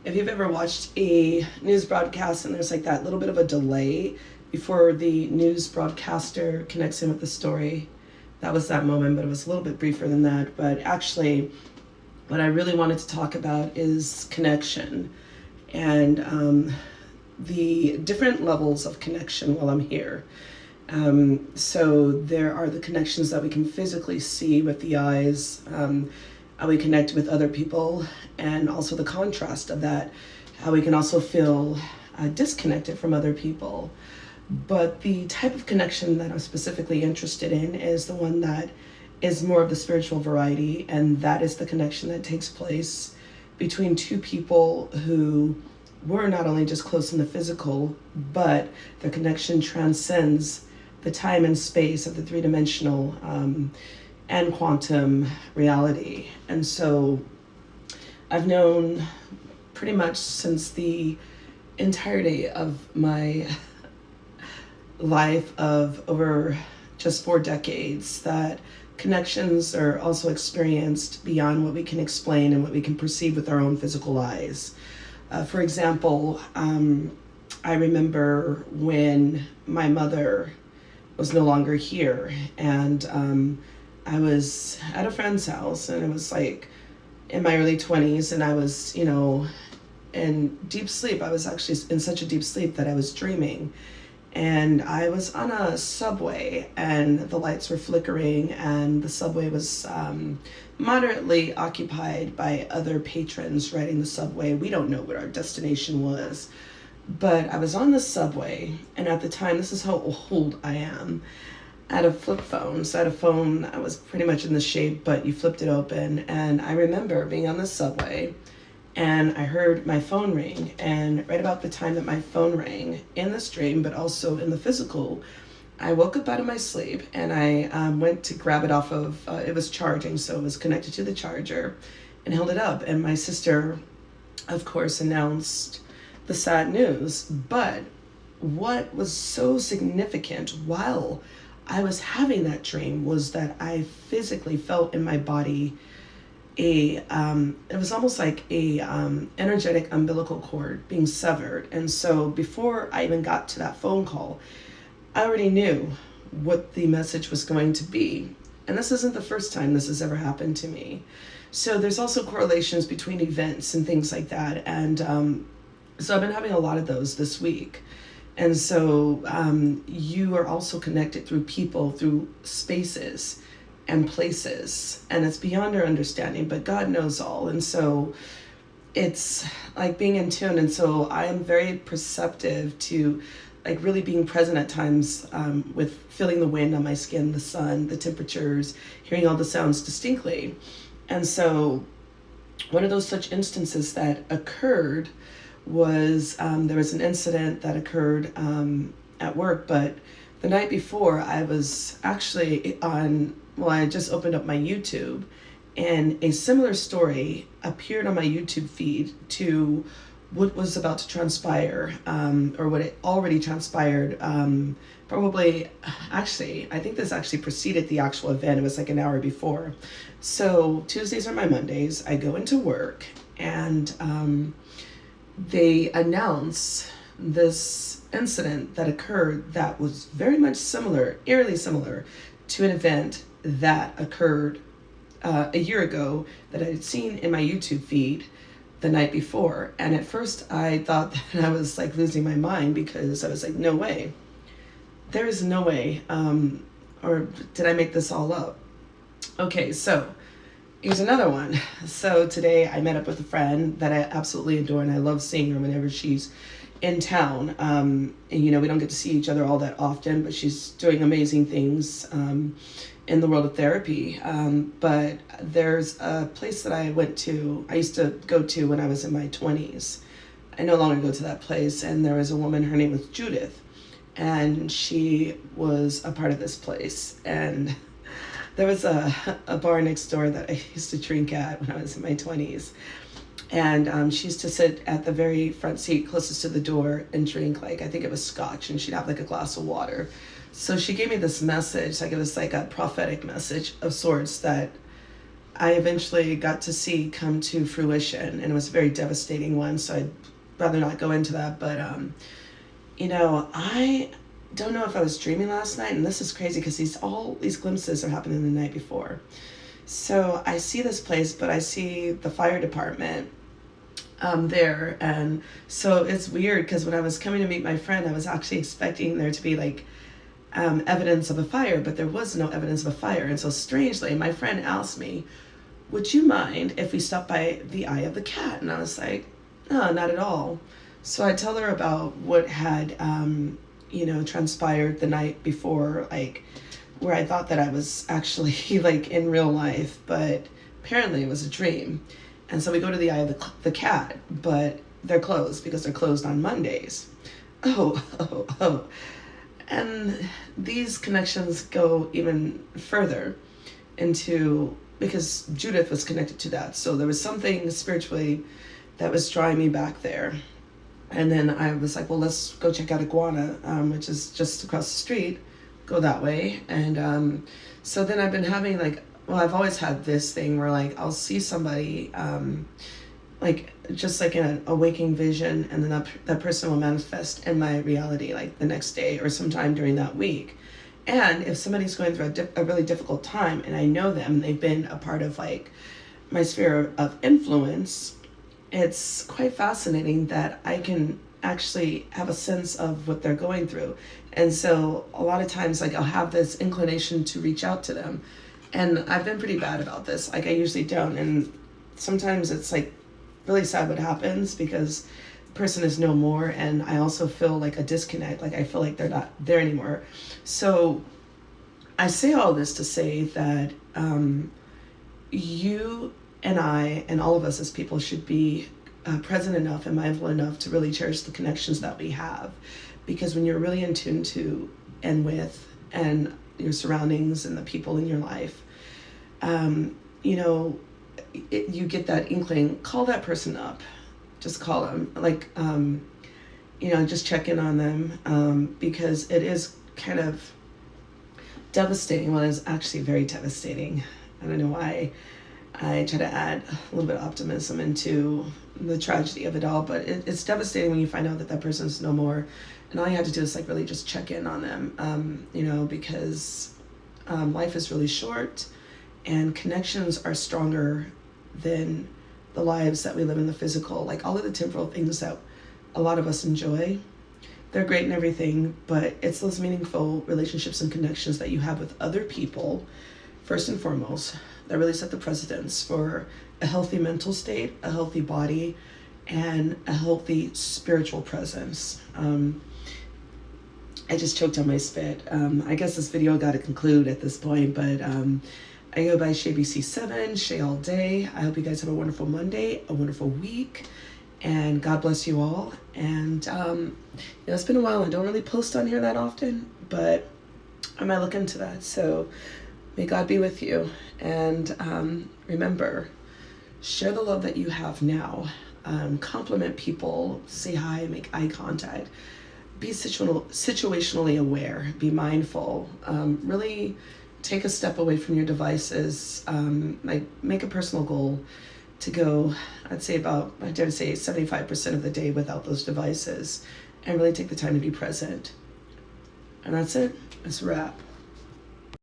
if you've ever watched a news broadcast and there's like that little bit of a delay before the news broadcaster connects in with the story, that was that moment, but it was a little bit briefer than that. But actually, what I really wanted to talk about is connection and the different levels of connection while I'm here. So there are the connections that we can physically see with the eyes, how we connect with other people, and also the contrast of that, how we can also feel disconnected from other people. But the type of connection that I'm specifically interested in is the one that is more of the spiritual variety, and that is the connection that takes place between two people who were not only just close in the physical, but the connection transcends the time and space of the three-dimensional and quantum reality. And so I've known pretty much since the entirety of my life of over just 4 decades that connections are also experienced beyond what we can explain and what we can perceive with our own physical eyes. For example, I remember when my mother was no longer here, and I was at a friend's house, and it was like in my early 20s, and I was, in deep sleep. I was actually in such a deep sleep that I was dreaming. And I was on a subway, and the lights were flickering, and the subway was moderately occupied by other patrons riding the subway. We don't know what our destination was, but I was on the subway, and at the time, this is how old I am, I had a flip phone. So I had a phone that was pretty much in the shape, but you flipped it open. And I remember being on the subway, and I heard my phone ring. And right about the time that my phone rang, in this dream, but also in the physical, I woke up out of my sleep, and I went to grab it off of, it was charging, so it was connected to the charger, and held it up. And my sister, of course, announced the sad news. But what was so significant while I was having that dream was that I physically felt in my body it was almost like a energetic umbilical cord being severed. And so before I even got to that phone call, I already knew what the message was going to be. And this isn't the first time this has ever happened to me. So there's also correlations between events and things like that. And so I've been having a lot of those this week. And so you are also connected through people, through spaces and places, and it's beyond our understanding, but God knows all. And so it's like being in tune. And so I am very perceptive to like really being present at times with feeling the wind on my skin, the sun, the temperatures, hearing all the sounds distinctly. And so one of those such instances that occurred was there was an incident that occurred at work, but the night before I was actually I just opened up my YouTube, and a similar story appeared on my YouTube feed to what was about to transpire, or what it already transpired. Probably, actually, I think this actually preceded the actual event. It was like an hour before. So Tuesdays are my Mondays. I go into work, and they announce this incident that occurred that was very much similar, eerily similar, to an event that occurred a year ago that I had seen in my YouTube feed the night before. And at first I thought that I was like losing my mind, because I was like, no way. There is no way. Or did I make this all up? Okay, so here's another one. So today I met up with a friend that I absolutely adore, and I love seeing her whenever she's in town. And we don't get to see each other all that often, but she's doing amazing things in the world of therapy. But there's a place that I used to go to when I was in my 20s. I no longer go to that place. And there was a woman, her name was Judith, and she was a part of this place. And there was a bar next door that I used to drink at when I was in my 20s. And she used to sit at the very front seat closest to the door and drink, like, I think it was scotch, and she'd have like a glass of water. So she gave me this message, like it was like a prophetic message of sorts, that I eventually got to see come to fruition, and it was a very devastating one. So I'd rather not go into that. But I don't know if I was dreaming last night, and this is crazy because all these glimpses are happening the night before. So I see this place, but I see the fire department there, and so it's weird because when I was coming to meet my friend, I was actually expecting there to be like evidence of a fire, but there was no evidence of a fire. And so strangely, my friend asked me, would you mind if we stopped by the Eye of the Cat? And I was like, no, not at all. So I tell her about what had transpired the night before, like where I thought that I was actually like in real life, but apparently it was a dream. And so we go to the Eye of the Cat, but they're closed because they're closed on Mondays. Oh. And these connections go even further into, because Judith was connected to that. So there was something spiritually that was drawing me back there. And then I was like, well, let's go check out Iguana, which is just across the street, go that way. And so then I've been having I've always had this thing where like I'll see somebody like just like in an awakening vision, and then that person will manifest in my reality like the next day or sometime during that week. And if somebody's going through a really difficult time and I know them, they've been a part of like my sphere of influence, it's quite fascinating that I can actually have a sense of what they're going through. And so a lot of times like I'll have this inclination to reach out to them, and I've been pretty bad about this. Like I usually don't, and sometimes it's like really sad what happens because the person is no more, and I also feel like a disconnect, like I feel like they're not there anymore. So I say all this to say that you and I and all of us as people should be present enough and mindful enough to really cherish the connections that we have, because when you're really in tune to and with and your surroundings and the people in your life, you get that inkling, call that person up, just call them, just check in on them, because it is kind of devastating. Well, it's actually very devastating. I don't know why I try to add a little bit of optimism into the tragedy of it all, but it's devastating when you find out that that person's no more, and all you have to do is like really just check in on them, because life is really short, and connections are stronger than the lives that we live in the physical. Like all of the temporal things that a lot of us enjoy, they're great and everything, but it's those meaningful relationships and connections that you have with other people, first and foremost, that really set the precedence for a healthy mental state, a healthy body, and a healthy spiritual presence. I just choked on my spit. I guess this video got to conclude at this point, but I go by Shay BC7, Shay all day. I hope you guys have a wonderful Monday, a wonderful week, and God bless you all. And it's been a while. I don't really post on here that often, but I might look into that. So may God be with you. And remember, share the love that you have now. Compliment people, say hi, make eye contact. Be situationally aware, be mindful, really take a step away from your devices, make a personal goal to go, I dare say 75% of the day without those devices, and really take the time to be present. And that's it. That's a wrap.